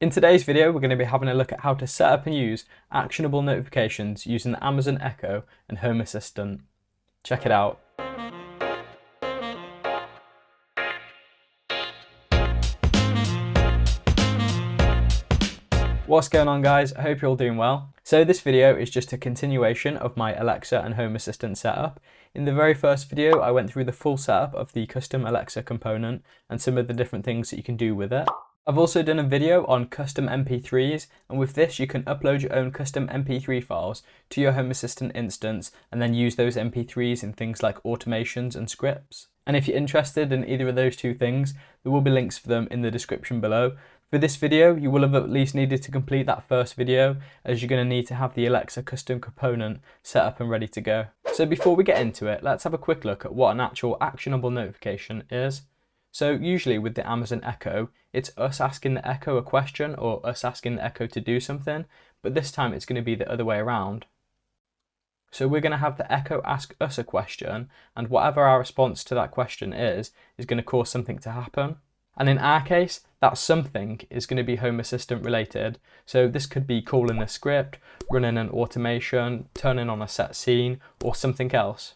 In today's video, we're going to be having a look at how to set up and use actionable notifications using the Amazon Echo and Home Assistant. Check it out. What's going on, guys? I hope you're all doing well. So this video is just a continuation of my Alexa and Home Assistant setup. In the very first video, I went through the full setup of the custom Alexa component and some of the different things that you can do with it. I've also done a video on custom MP3s, and with this you can upload your own custom MP3 files to your Home Assistant instance and then use those MP3s in things like automations and scripts. And if you're interested in either of those two things, there will be links for them in the description below. For this video, you will have at least needed to complete that first video, as you're going to need to have the Alexa custom component set up and ready to go. So before we get into it, let's have a quick look at what an actual actionable notification is. So usually with the Amazon Echo, it's us asking the Echo a question or us asking the Echo to do something, but this time it's going to be the other way around. So we're going to have the Echo ask us a question, and whatever our response to that question is going to cause something to happen. And in our case, that something is going to be Home Assistant related. So this could be calling a script, running an automation, turning on a set scene, or something else.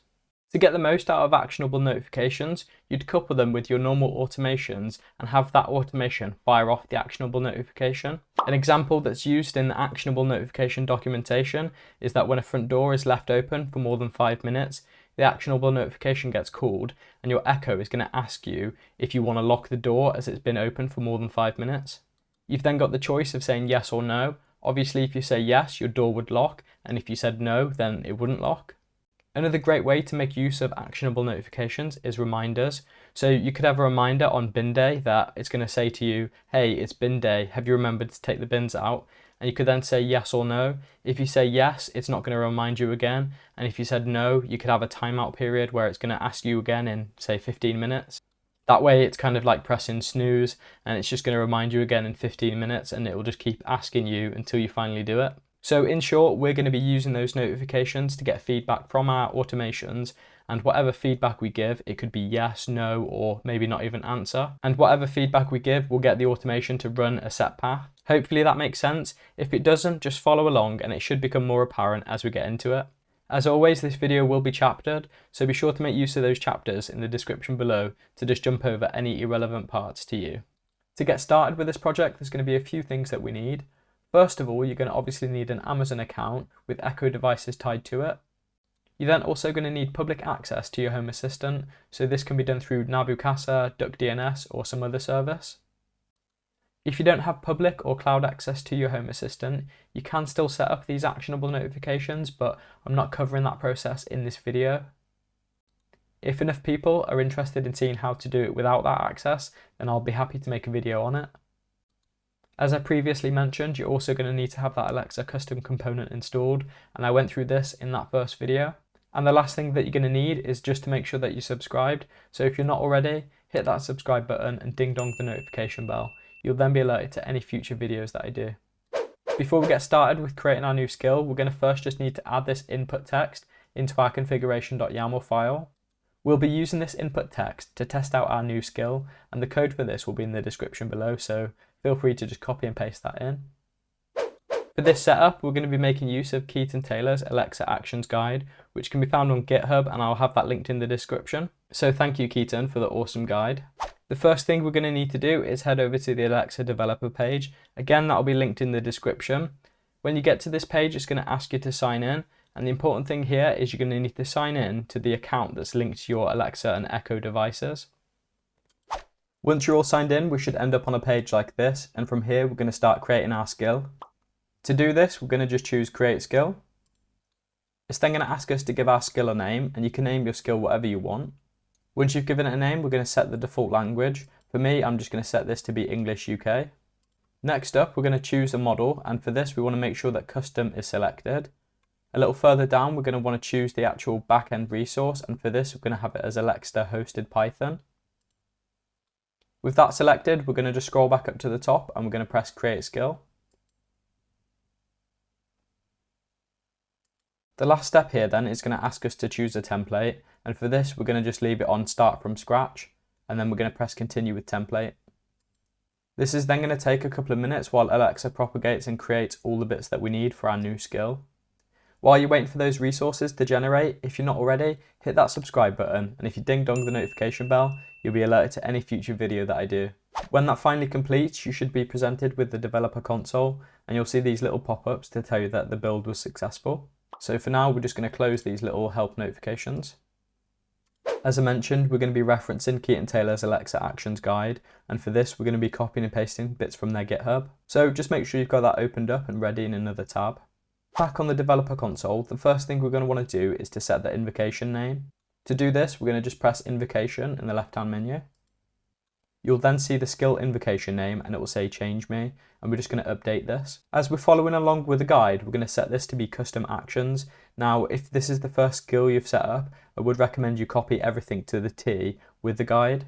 To get the most out of actionable notifications, you'd couple them with your normal automations and have that automation fire off the actionable notification. An example that's used in the actionable notification documentation is that when a front door is left open for more than 5 minutes, the actionable notification gets called and your Echo is going to ask you if you want to lock the door as it's been open for more than 5 minutes. You've then got the choice of saying yes or no. Obviously, if you say yes, your door would lock, and if you said no, then it wouldn't lock. Another great way to make use of actionable notifications is reminders. So you could have a reminder on bin day that it's going to say to you, hey, it's bin day, have you remembered to take the bins out? And you could then say yes or no. If you say yes, it's not going to remind you again. And if you said no, you could have a timeout period where it's going to ask you again in, say, 15 minutes. That way it's kind of like pressing snooze, and it's just going to remind you again in 15 minutes, and it will just keep asking you until you finally do it. So in short, we're going to be using those notifications to get feedback from our automations, and whatever feedback we give, it could be yes, no, or maybe not even answer. And whatever feedback we give will get the automation to run a set path. Hopefully that makes sense. If it doesn't, just follow along and it should become more apparent as we get into it. As always, this video will be chaptered, so be sure to make use of those chapters in the description below to just jump over any irrelevant parts to you. To get started with this project, there's going to be a few things that we need. First of all, you're going to obviously need an Amazon account with Echo devices tied to it. You're then also going to need public access to your Home Assistant, so this can be done through Nabu Casa, DuckDNS, or some other service. If you don't have public or cloud access to your Home Assistant, you can still set up these actionable notifications, but I'm not covering that process in this video. If enough people are interested in seeing how to do it without that access, then I'll be happy to make a video on it. As I previously mentioned, you're also going to need to have that Alexa custom component installed, and I went through this in that first video. And the last thing that you're going to need is just to make sure that you're subscribed. So if you're not already, hit that subscribe button and ding dong the notification bell. You'll then be alerted to any future videos that I do. Before we get started with creating our new skill, we're going to first just need to add this input text into our Config.yaml file. We'll be using this input text to test out our new skill, and the code for this will be in the description below, so feel free to just copy and paste that in. For this setup, we're going to be making use of Keaton Taylor's Alexa Actions Guide, which can be found on GitHub, and I'll have that linked in the description. So thank you, Keaton, for the awesome guide. The first thing we're going to need to do is head over to the Alexa developer page. Again, that'll be linked in the description. When you get to this page, it's going to ask you to sign in. And the important thing here is you're going to need to sign in to the account that's linked to your Alexa and Echo devices. Once you're all signed in, we should end up on a page like this. And from here, we're going to start creating our skill. To do this, we're going to just choose Create Skill. It's then going to ask us to give our skill a name, and you can name your skill whatever you want. Once you've given it a name, we're going to set the default language. For me, I'm just going to set this to be English UK. Next up, we're going to choose a model, and for this, we want to make sure that custom is selected. A little further down, we're going to want to choose the actual backend resource, and for this, we're going to have it as Alexa hosted Python. With that selected, we're going to just scroll back up to the top, and we're going to press Create Skill. The last step here then is going to ask us to choose a template, and for this we're going to just leave it on Start from Scratch, and then we're going to press Continue with Template. This is then going to take a couple of minutes while Alexa propagates and creates all the bits that we need for our new skill. While you're waiting for those resources to generate, if you're not already, hit that subscribe button, and if you ding dong the notification bell, you'll be alerted to any future video that I do. When that finally completes, you should be presented with the developer console, and you'll see these little pop-ups to tell you that the build was successful. So for now, we're just going to close these little help notifications. As I mentioned, we're going to be referencing Keaton Taylor's Alexa Actions guide, and for this, we're going to be copying and pasting bits from their GitHub. So just make sure you've got that opened up and ready in another tab. Back on the developer console, the first thing we're going to want to do is to set the invocation name. To do this, we're going to just press invocation in the left-hand menu. You'll then see the skill invocation name and it will say change me, and we're just going to update this. As we're following along with the guide, we're going to set this to be custom actions. Now, if this is the first skill you've set up, I would recommend you copy everything to the T with the guide.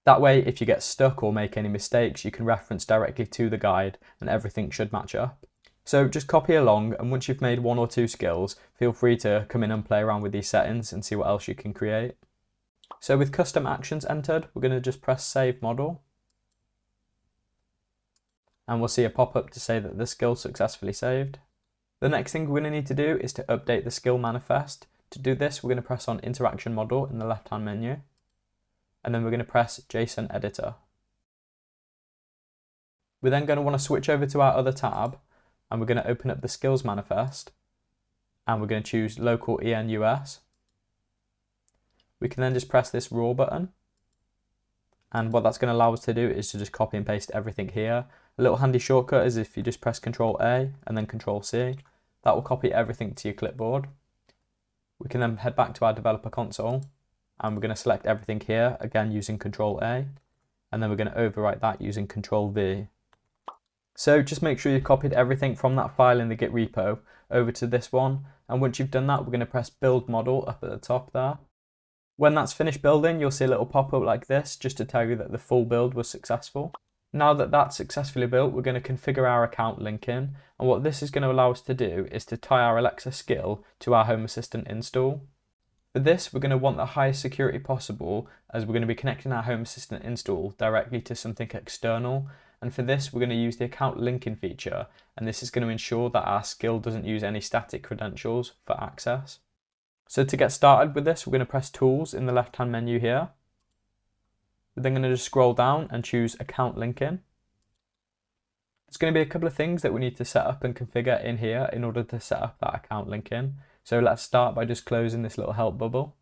That way, if you get stuck or make any mistakes, you can reference directly to the guide and everything should match up. So just copy along, and once you've made 1 or 2 skills, feel free to come in and play around with these settings and see what else you can create. So with custom actions entered, we're going to just press save model. And we'll see a pop-up to say that the skill successfully saved. The next thing we're going to need to do is to update the skill manifest. To do this, we're going to press on interaction model in the left-hand menu. And then we're going to press JSON editor. We're then going to want to switch over to our other tab, and we're going to open up the skills manifest, and we're going to choose local ENUS. We can then just press this raw button, and what that's going to allow us to do is to just copy and paste everything here. A little handy shortcut is if you just press Ctrl A and then Ctrl C, that will copy everything to your clipboard. We can then head back to our developer console, and we're going to select everything here, again using Ctrl A, and then we're going to overwrite that using Ctrl V. So just make sure you've copied everything from that file in the Git repo over to this one, and once you've done that, we're going to press build model up at the top there. When that's finished building, you'll see a little pop-up like this just to tell you that the full build was successful. Now that that's successfully built, we're going to configure our account linking, and what this is going to allow us to do is to tie our Alexa skill to our HomeAssistant install. For this, we're going to want the highest security possible, as we're going to be connecting our HomeAssistant install directly to something external. And for this, we're going to use the account linking feature, and this is going to ensure that our skill doesn't use any static credentials for access. So to get started with this, we're going to press Tools in the left-hand menu here. We're then going to just scroll down and choose Account Linking. There's going to be a couple of things that we need to set up and configure in here in order to set up that account linking. So let's start by just closing this little help bubble.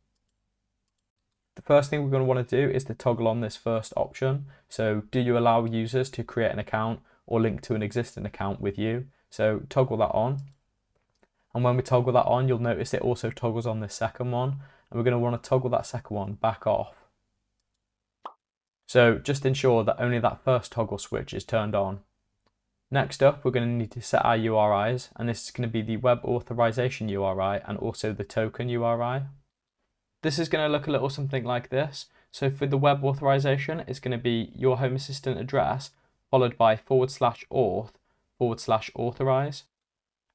The first thing we're going to want to do is to toggle on this first option. So do you allow users to create an account or link to an existing account with you? So toggle that on. And when we toggle that on, you'll notice it also toggles on this second one. And we're going to want to toggle that second one back off. So just ensure that only that first toggle switch is turned on. Next up, we're going to need to set our URIs. And this is going to be the web authorization URI and also the token URI. This is going to look a little something like this. So for the web authorization, it's going to be your HomeAssistant address followed by /auth/authorize.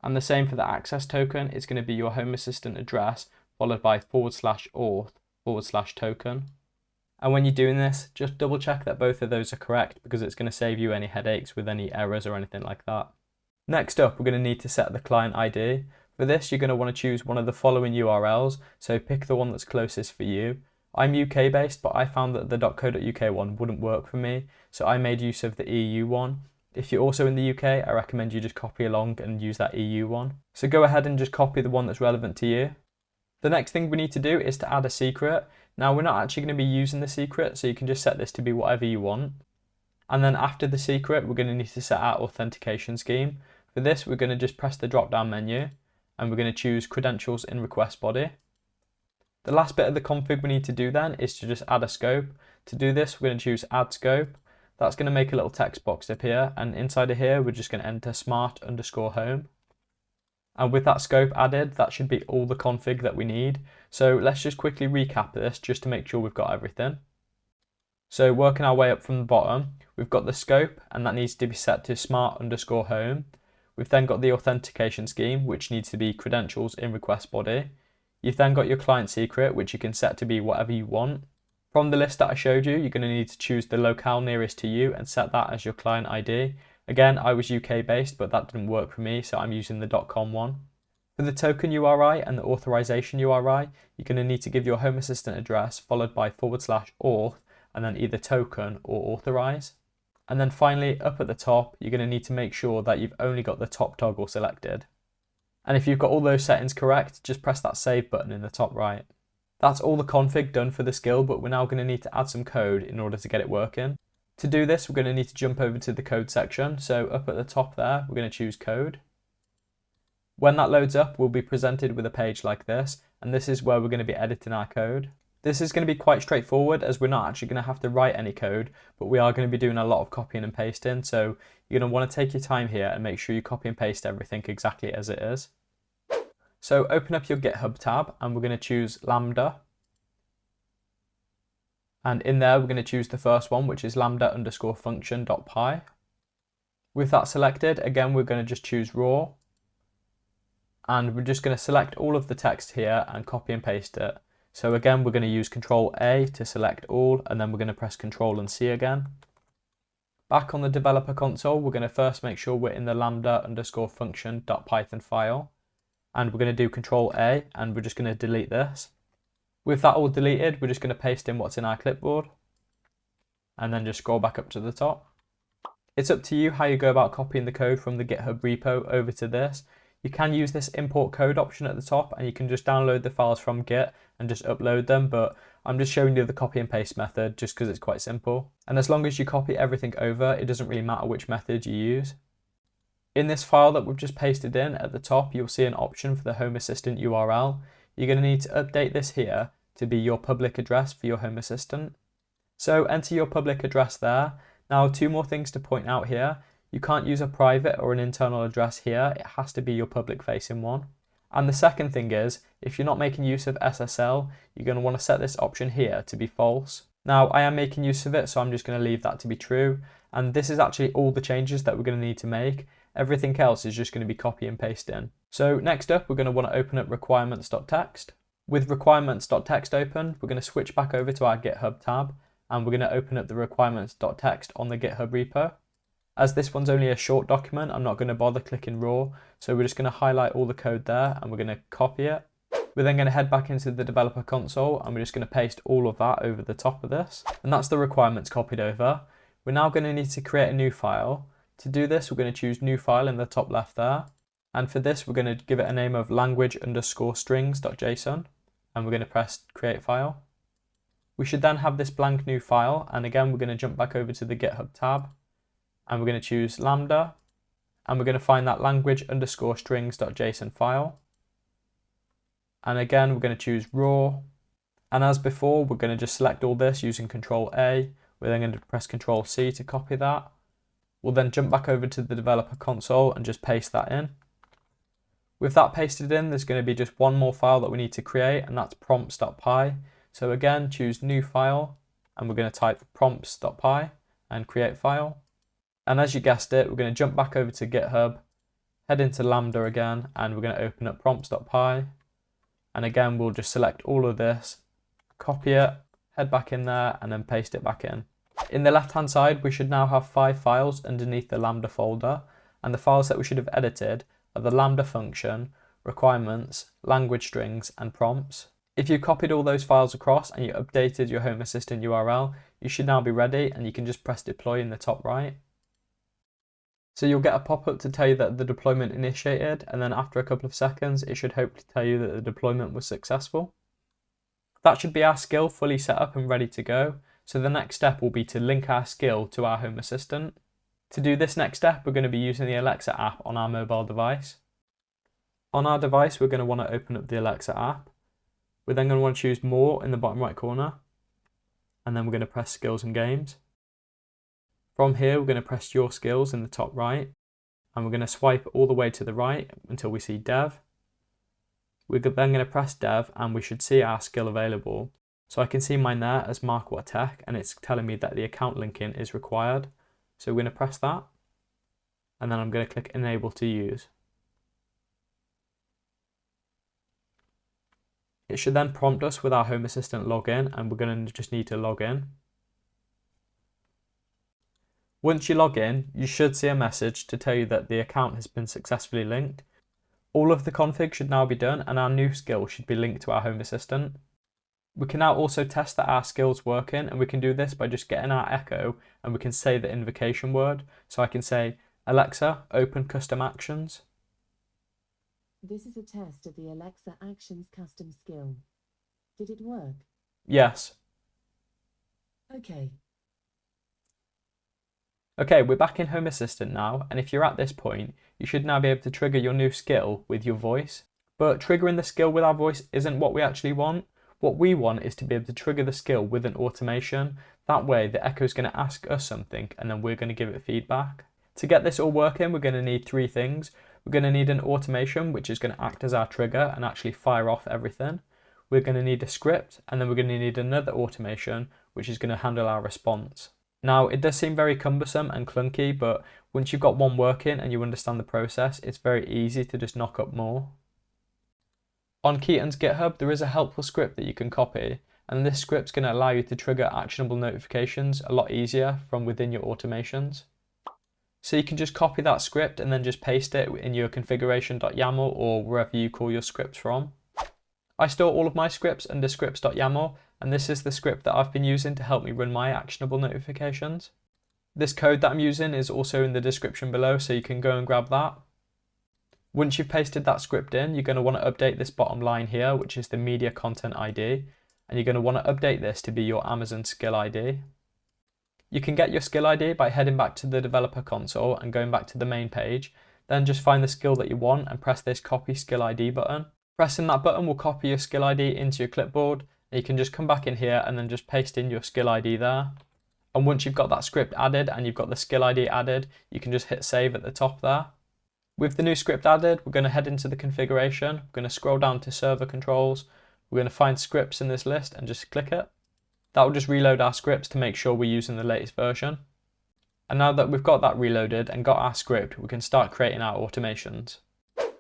And the same for the access token, it's going to be your HomeAssistant address followed by /auth/token. And when you're doing this, just double check that both of those are correct, because it's going to save you any headaches with any errors or anything like that. Next up, we're going to need to set the client ID. For this, you're going to want to choose one of the following URLs, so pick the one that's closest for you. I'm UK based, but I found that the .co.uk one wouldn't work for me, so I made use of the EU one. If you're also in the UK, I recommend you just copy along and use that EU one. So go ahead and just copy the one that's relevant to you. The next thing we need to do is to add a secret. Now we're not actually going to be using the secret, so you can just set this to be whatever you want. And then after the secret, we're going to need to set our authentication scheme. For this, we're going to just press the drop down menu, and we're going to choose credentials in request body. The last bit of the config we need to do then is to just add a scope. To do this, we're going to choose add scope. That's going to make a little text box appear, and inside of here, we're just going to enter smart_home. And with that scope added, that should be all the config that we need. So let's just quickly recap this just to make sure we've got everything. So working our way up from the bottom, we've got the scope, and that needs to be set to smart_home. We've then got the authentication scheme, which needs to be credentials in request body. You've then got your client secret, which you can set to be whatever you want. From the list that I showed you, you're going to need to choose the locale nearest to you and set that as your client ID. Again, I was UK based, but that didn't work for me, so I'm using the .com one. For the token URI and the authorization URI, you're going to need to give your Home Assistant address followed by /auth and then either token or authorize. And then finally, up at the top, you're going to need to make sure that you've only got the top toggle selected. And if you've got all those settings correct, just press that save button in the top right. That's all the config done for the skill, but we're now going to need to add some code in order to get it working. To do this, we're going to need to jump over to the code section. So up at the top there, we're going to choose code. When that loads up, we'll be presented with a page like this, and this is where we're going to be editing our code. This is going to be quite straightforward as we're not actually going to have to write any code, but we are going to be doing a lot of copying and pasting. So you're going to want to take your time here and make sure you copy and paste everything exactly as it is. So open up your GitHub tab and we're going to choose Lambda. And in there, we're going to choose the first one, which is lambda_function.py. With that selected, again, we're going to just choose raw. And we're just going to select all of the text here and copy and paste it. So again, we're going to use Control A to select all, and then we're going to press Control and C again. Back on the developer console, we're going to first make sure we're in the lambda_function.python file. And we're going to do Control A, and we're just going to delete this. With that all deleted, we're just going to paste in what's in our clipboard. And then just scroll back up to the top. It's up to you how you go about copying the code from the GitHub repo over to this. You can use this import code option at the top, and you can just download the files from Git and just upload them, but I'm just showing you the copy and paste method just because it's quite simple. And as long as you copy everything over, it doesn't really matter which method you use. In this file that we've just pasted in at the top, you'll see an option for the Home Assistant URL. You're going to need to update this here to be your public address for your Home Assistant. So enter your public address there. Now, two more things to point out here. You can't use a private or an internal address here. It has to be your public facing one. And the second thing is, if you're not making use of SSL, you're going to want to set this option here to be false. Now, I am making use of it, so I'm just going to leave that to be true. And this is actually all the changes that we're going to need to make. Everything else is just going to be copy and paste in. So next up, we're going to want to open up requirements.txt. With requirements.txt open, we're going to switch back over to our GitHub tab, and we're going to open up the requirements.txt on the GitHub repo. As this one's only a short document, I'm not going to bother clicking raw, so we're just going to highlight all the code there and we're going to copy it. We're then going to head back into the developer console and we're just going to paste all of that over the top of this. And that's the requirements copied over. We're now going to need to create a new file. To do this, we're going to choose new file in the top left there. And for this, we're going to give it a name of language_strings.json, and we're going to press create file. We should then have this blank new file, and again, we're going to jump back over to the GitHub tab, and we're going to choose lambda, and we're going to find that language_strings.json file. And again, we're going to choose raw. And as before, we're going to just select all this using Control A. We're then going to press Control C to copy that. We'll then jump back over to the developer console and just paste that in. With that pasted in, there's going to be just one more file that we need to create, and that's prompts.py. So again, choose new file, and we're going to type prompts.py and create file. And as you guessed it, we're going to jump back over to GitHub, head into Lambda again, and we're going to open up prompts.py. And again, we'll just select all of this, copy it, head back in there, and then paste it back in. In the left-hand side, we should now have 5 files underneath the Lambda folder, and the files that we should have edited are the Lambda function, requirements, language strings, and prompts. If you copied all those files across and you updated your Home Assistant URL, you should now be ready, and you can just press deploy in the top right. So you'll get a pop-up to tell you that the deployment initiated, and then after a couple of seconds, it should hopefully tell you that the deployment was successful. That should be our skill fully set up and ready to go. So the next step will be to link our skill to our Home Assistant. To do this next step, we're going to be using the Alexa app on our mobile device. On our device, we're going to want to open up the Alexa app. We're then going to want to choose More in the bottom right corner, and then we're going to press Skills and Games. From here, we're going to press Your Skills in the top right, and we're going to swipe all the way to the right until we see Dev. We're then going to press Dev, and we should see our skill available. So I can see mine there as Mark What Tech, and it's telling me that the account linking is required. So we're going to press that, and then I'm going to click Enable to Use. It should then prompt us with our Home Assistant login, and we're going to just need to log in. Once you log in, you should see a message to tell you that the account has been successfully linked. All of the config should now be done, and our new skill should be linked to our Home Assistant. We can now also test that our skill's working, and we can do this by just getting our Echo, and we can say the invocation word. So I can say, Alexa, open custom actions. This is a test of the Alexa Actions custom skill. Did it work? Yes. Okay, we're back in Home Assistant now, and if you're at this point, you should now be able to trigger your new skill with your voice. But triggering the skill with our voice isn't what we actually want. What we want is to be able to trigger the skill with an automation. That way, the Echo is going to ask us something, and then we're going to give it feedback. To get this all working, we're going to need three things. We're going to need an automation, which is going to act as our trigger and actually fire off everything. We're going to need a script, and then we're going to need another automation, which is going to handle our response. Now, it does seem very cumbersome and clunky, but once you've got one working and you understand the process, it's very easy to just knock up more. On Keaton's GitHub, there is a helpful script that you can copy, and this script's going to allow you to trigger actionable notifications a lot easier from within your automations. So you can just copy that script and then just paste it in your Config.yaml or wherever you call your scripts from. I store all of my scripts under scripts.yaml, and this is the script that I've been using to help me run my actionable notifications. This code that I'm using is also in the description below, so you can go and grab that. Once you've pasted that script in, you're going to want to update this bottom line here, which is the media content ID, and you're going to want to update this to be your Amazon skill ID. You can get your skill ID by heading back to the developer console and going back to the main page, then just find the skill that you want and press this copy skill ID button. Pressing that button will copy your skill ID into your clipboard, and you can just come back in here and then just paste in your skill ID there. And once you've got that script added and you've got the skill ID added, you can just hit save at the top there. With the new script added, we're going to head into the configuration. We're going to scroll down to server controls. We're going to find scripts in this list and just click it. That will just reload our scripts to make sure we're using the latest version. And now that we've got that reloaded and got our script, we can start creating our automations.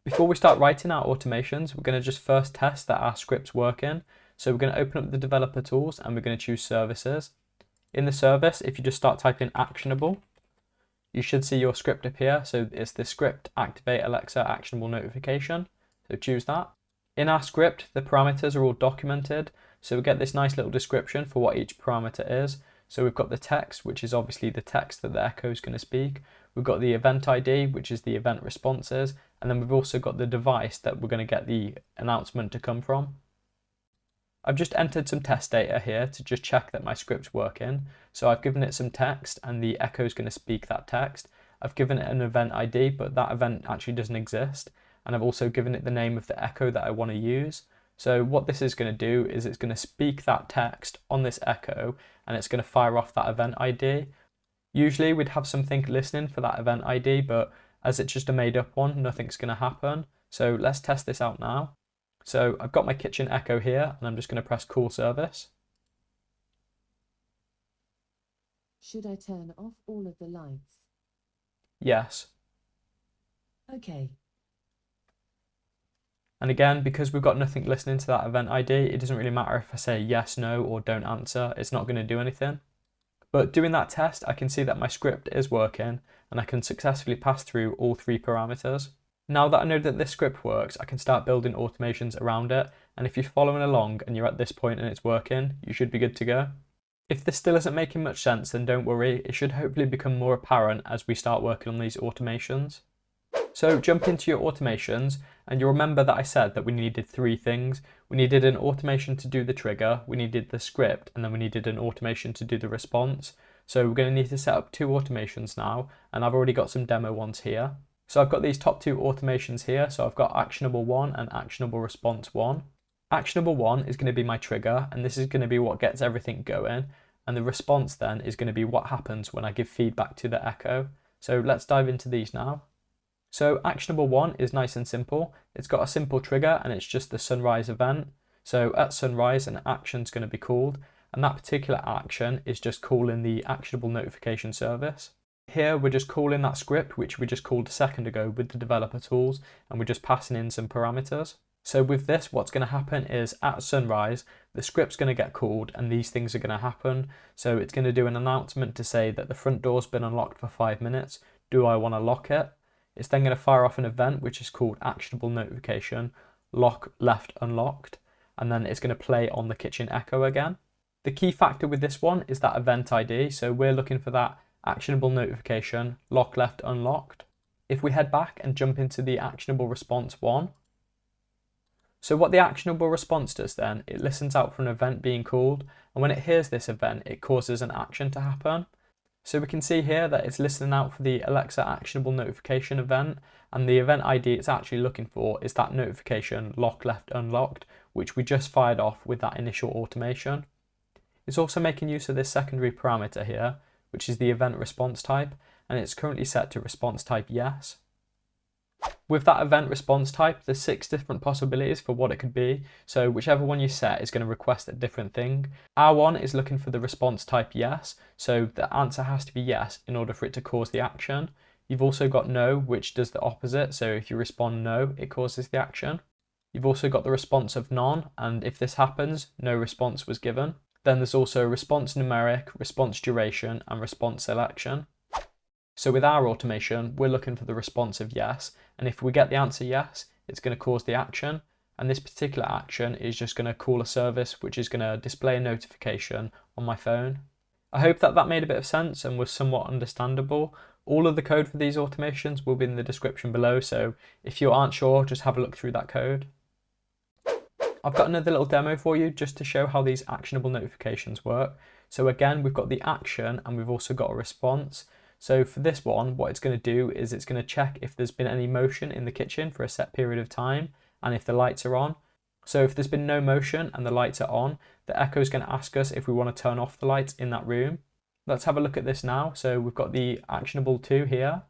Before we start writing our automations, we're going to just first test that our script's working. So we're going to open up the developer tools and we're going to choose services. In the service, if you just start typing actionable, you should see your script appear. So it's the script activate Alexa actionable notification. So choose that. In our script, the parameters are all documented. So we get this nice little description for what each parameter is. So we've got the text, which is obviously the text that the Echo is going to speak. We've got the event ID, which is the event responses. And then we've also got the device that we're going to get the announcement to come from. I've just entered some test data here to just check that my script's working. So I've given it some text and the Echo is going to speak that text. I've given it an event ID, but that event actually doesn't exist. And I've also given it the name of the Echo that I want to use. So what this is going to do is it's going to speak that text on this Echo and it's going to fire off that event ID. Usually we'd have something listening for that event ID, but as it's just a made up one, nothing's going to happen. So let's test this out now. So I've got my kitchen Echo here and I'm just going to press call service. Should I turn off all of the lights? Yes. Okay. And again, because we've got nothing listening to that event ID, it doesn't really matter if I say yes, no, or don't answer. It's not going to do anything. But doing that test, I can see that my script is working and I can successfully pass through all three parameters. Now that I know that this script works, I can start building automations around it. And if you're following along and you're at this point and it's working, you should be good to go. If this still isn't making much sense, then don't worry. It should hopefully become more apparent as we start working on these automations. So jump into your automations and you'll remember that I said that we needed three things. We needed an automation to do the trigger, we needed the script, and then we needed an automation to do the response. So we're going to need to set up two automations now, and I've already got some demo ones here. So I've got these top two automations here. So I've got Actionable 1 and Actionable Response 1. Actionable 1 is going to be my trigger, and this is going to be what gets everything going. And the response then is going to be what happens when I give feedback to the Echo. So let's dive into these now. So Actionable 1 is nice and simple. It's got a simple trigger and it's just the sunrise event. So at sunrise, an action is going to be called, and that particular action is just calling the actionable notification service. Here we're just calling that script, which we just called a second ago with the developer tools, and we're just passing in some parameters. So with this, what's going to happen is at sunrise, the script's going to get called and these things are going to happen. So it's going to do an announcement to say that the front door's been unlocked for 5 minutes. Do I want to lock it? It's then going to fire off an event which is called Actionable Notification, lock left unlocked, and then it's going to play on the kitchen echo again. The key factor with this one is that event ID. So we're looking for that actionable notification, lock left unlocked. If we head back and jump into the actionable response one, so what the actionable response does then, it listens out for an event being called, and when it hears this event, it causes an action to happen. So we can see here that it's listening out for the Alexa actionable notification event, and the event ID it's actually looking for is that notification lock left unlocked, which we just fired off with that initial automation. It's also making use of this secondary parameter here, which is the event response type, and it's currently set to response type yes. With that event response type, there's 6 different possibilities for what it could be, so whichever one you set is going to request a different thing. Our one is looking for the response type yes, so the answer has to be yes in order for it to cause the action. You've also got no, which does the opposite, so if you respond no, it causes the action. You've also got the response of none, and if this happens, no response was given. Then there's also response numeric, response duration, and response selection. So with our automation, we're looking for the response of yes, and if we get the answer yes, it's going to cause the action, and this particular action is just going to call a service which is going to display a notification on my phone. I hope that made a bit of sense and was somewhat understandable. All of the code for these automations will be in the description below, so if you aren't sure, just have a look through that code. I've got another little demo for you just to show how these actionable notifications work. So again, we've got the action and we've also got a response. So for this one, what it's going to do is it's going to check if there's been any motion in the kitchen for a set period of time and if the lights are on. So if there's been no motion and the lights are on, the echo is going to ask us if we want to turn off the lights in that room. Let's have a look at this now. So we've got the actionable 2 here.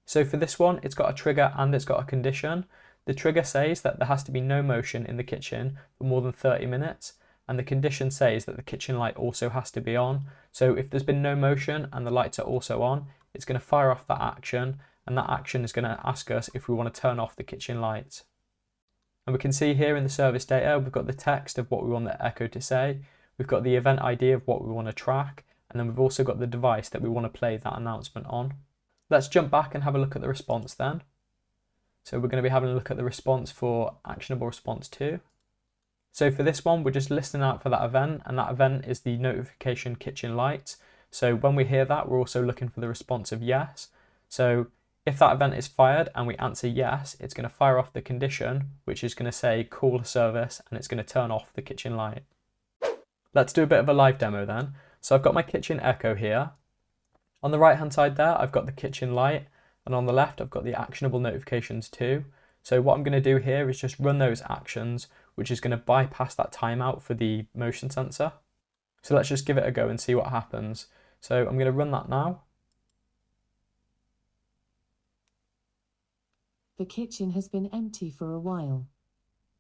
So for this one, it's got a trigger and it's got a condition. The trigger says that there has to be no motion in the kitchen for more than 30 minutes. And the condition says that the kitchen light also has to be on. So if there's been no motion and the lights are also on, it's going to fire off that action, and that action is going to ask us if we want to turn off the kitchen lights. And we can see here in the service data, we've got the text of what we want the echo to say, we've got the event ID of what we want to track, and then we've also got the device that we want to play that announcement on. Let's jump back and have a look at the response then. So we're going to be having a look at the response for actionable response 2. So for this one, we're just listening out for that event, and that event is the notification kitchen lights. So when we hear that, we're also looking for the response of yes. So if that event is fired and we answer yes, it's going to fire off the condition, which is going to say call a service, and it's going to turn off the kitchen light. Let's do a bit of a live demo then. So I've got my kitchen echo here. On the right hand side there, I've got the kitchen light, and on the left, I've got the actionable notifications too. So what I'm going to do here is just run those actions, which is going to bypass that timeout for the motion sensor. So let's just give it a go and see what happens. So I'm going to run that now. The kitchen has been empty for a while.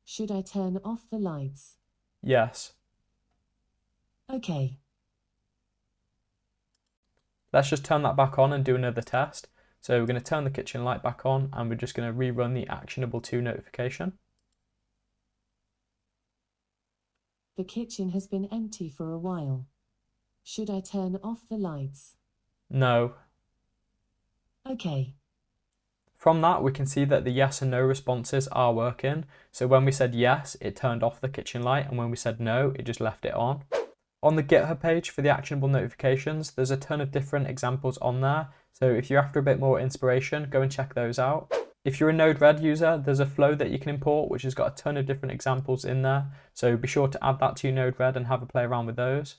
Should I turn off the lights? Yes. Okay. Let's just turn that back on and do another test. So we're going to turn the kitchen light back on, and we're just going to rerun the actionable 2 notification. The kitchen has been empty for a while. Should I turn off the lights? No. Okay. From that, we can see that the yes and no responses are working. So when we said yes, it turned off the kitchen light, and when we said no, it just left it on. On the GitHub page for the actionable notifications, there's a ton of different examples on there. So if you're after a bit more inspiration, go and check those out. If you're a Node-RED user, there's a flow that you can import, which has got a ton of different examples in there. So be sure to add that to your Node-RED and have a play around with those.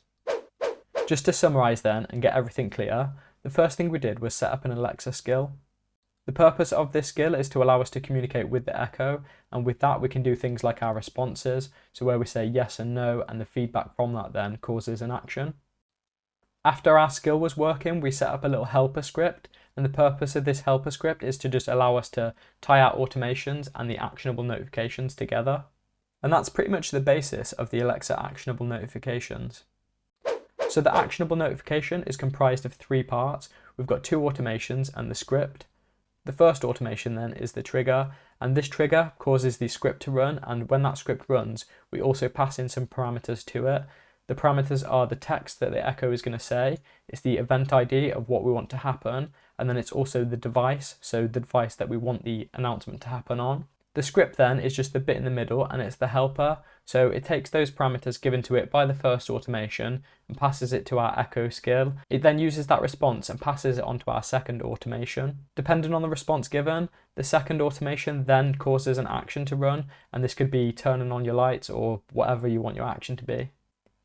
Just to summarize then and get everything clear, the first thing we did was set up an Alexa skill. The purpose of this skill is to allow us to communicate with the Echo, and with that we can do things like our responses, so where we say yes and no, and the feedback from that then causes an action. After our skill was working, we set up a little helper script, and the purpose of this helper script is to just allow us to tie our automations and the actionable notifications together. And that's pretty much the basis of the Alexa actionable notifications. So the actionable notification is comprised of 3 parts. We've got 2 automations and the script. The first automation then is the trigger, and this trigger causes the script to run, and when that script runs, we also pass in some parameters to it. The parameters are the text that the echo is going to say, it's the event ID of what we want to happen, and then it's also the device, so the device that we want the announcement to happen on. The script then is just the bit in the middle, and it's the helper, so it takes those parameters given to it by the first automation and passes it to our echo skill. It then uses that response and passes it on to our second automation. Depending on the response given, the second automation then causes an action to run, and this could be turning on your lights or whatever you want your action to be.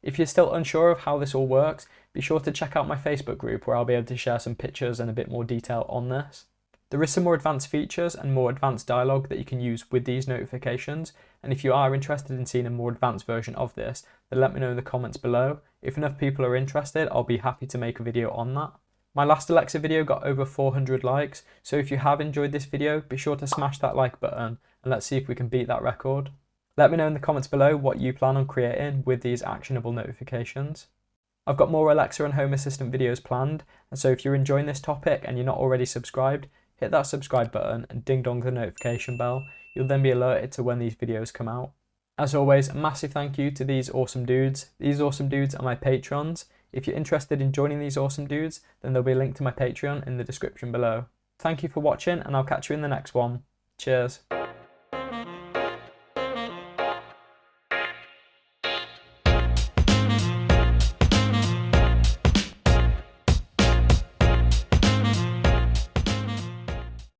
If you're still unsure of how this all works, be sure to check out my Facebook group where I'll be able to share some pictures and a bit more detail on this. There is some more advanced features and more advanced dialogue that you can use with these notifications, and if you are interested in seeing a more advanced version of this, then let me know in the comments below. If enough people are interested, I'll be happy to make a video on that. My last Alexa video got over 400 likes, so if you have enjoyed this video, be sure to smash that like button and let's see if we can beat that record. Let me know in the comments below what you plan on creating with these actionable notifications. I've got more Alexa and Home Assistant videos planned, and so if you're enjoying this topic and you're not already subscribed, hit that subscribe button and ding dong the notification bell. You'll then be alerted to when these videos come out. As always, a massive thank you to these awesome dudes. These awesome dudes are my patrons. If you're interested in joining these awesome dudes, then there'll be a link to my Patreon in the description below. Thank you for watching, and I'll catch you in the next one. Cheers.